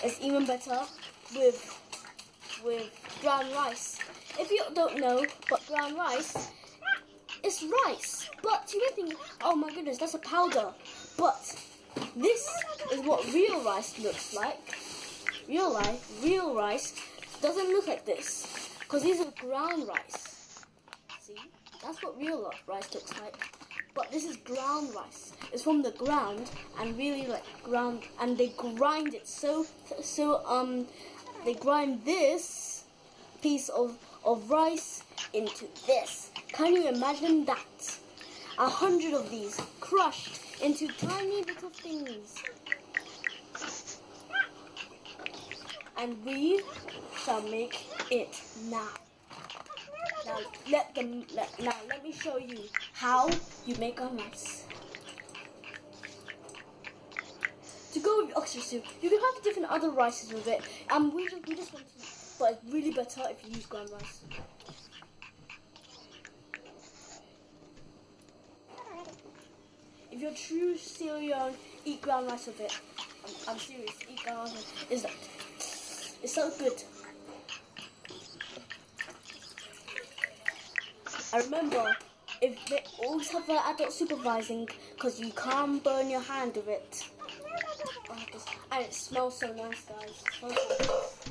it's even better with ground rice. If you don't know, but ground rice is rice. But you may think, oh my goodness, that's a powder. But this is what real rice looks like. Real rice doesn't look like this, because these are ground rice. See, that's what real rice looks like. But this is ground rice. It's from the ground, and really like ground, and they grind it they grind this piece of rice into this. Can you imagine that? 100 of these crushed into tiny little things. And we shall make it now. Now let me show you how you make our rice. To go with oxygen soup, you can have different other rices with it, and we just want to, but it's really better if you use ground rice. If you're true cereal, eat ground rice with it. I'm serious, eat ground rice. It's so good. And remember, if they always have their adult supervising, because you can't burn your hand with it. And it smells so nice, guys. It smells so nice.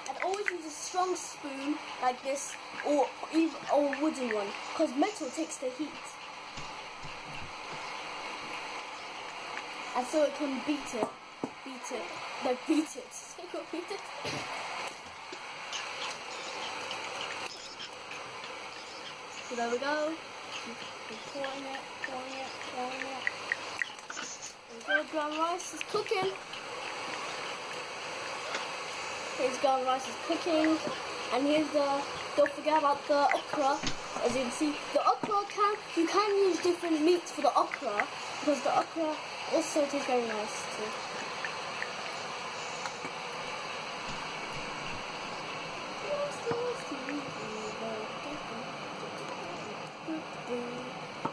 And always use a strong spoon like this, or even a wooden one, because metal takes the heat. And so it can beat it. So there we go. Pouring it. There we go, ground rice is cooking. Here's ground rice is cooking. And here's don't forget about the okra. As you can see, the okra you can use different meats for the okra, because the okra also tastes very nice too.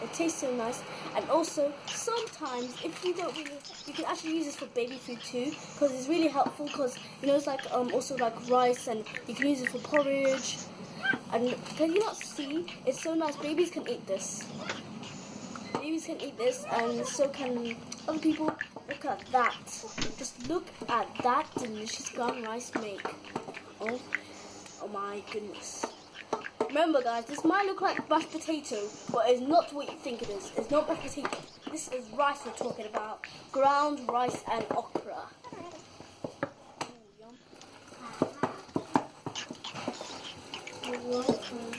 It tastes so nice. And also sometimes if you don't really, you can actually use this for baby food too, because it's really helpful, because you know it's like also like rice, and you can use it for porridge. And can you not see? It's so nice. Babies can eat this. And so can other people. Look at that. Just look at that delicious ground rice make. Oh my goodness. Remember guys, this might look like mashed potato, but it's not what you think it is. It's not mashed potato. This is rice we're talking about. Ground rice and okra. Ooh, yum. You're welcome.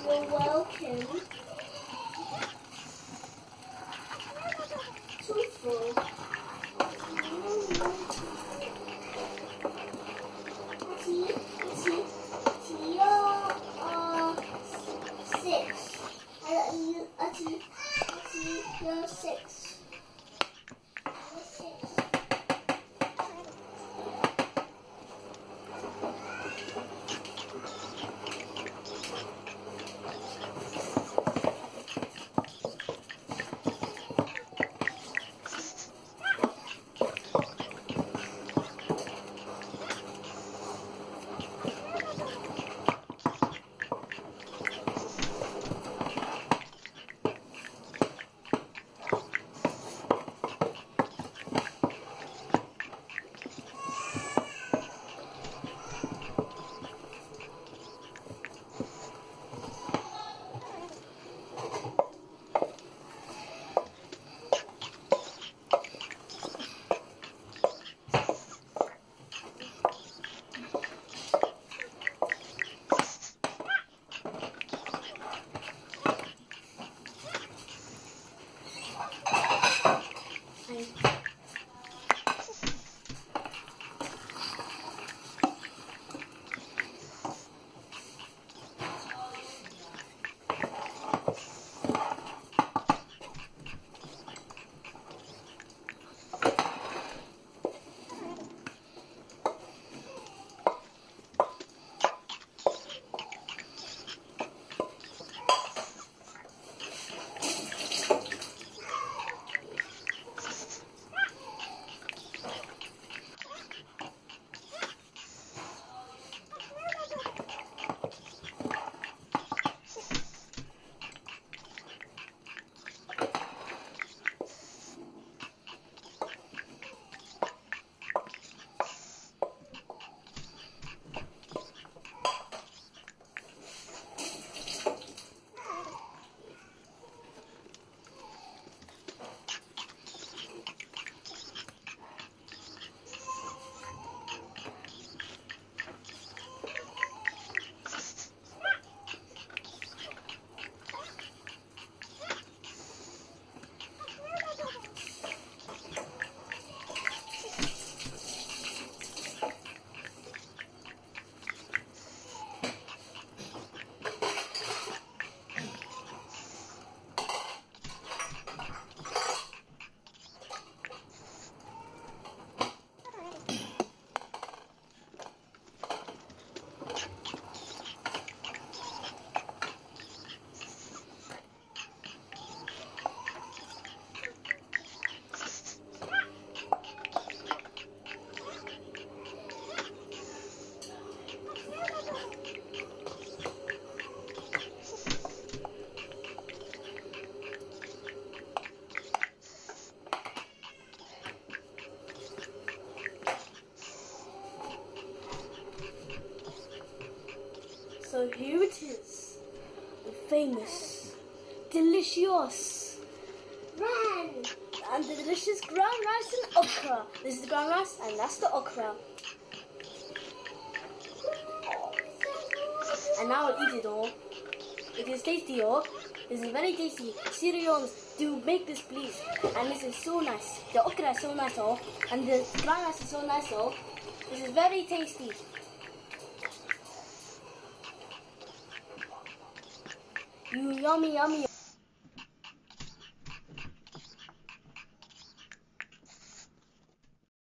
You're welcome. So full. You're six. So here it is, the famous, delicious, and the delicious brown rice and okra. This is the brown rice, and that's the okra. And now I'll eat it all. It is tasty, oh. This is very tasty. Syrians, do make this please. And this is so nice. The okra is so nice, oh. And the brown rice is so nice, oh. This is very tasty. Yummy, yummy.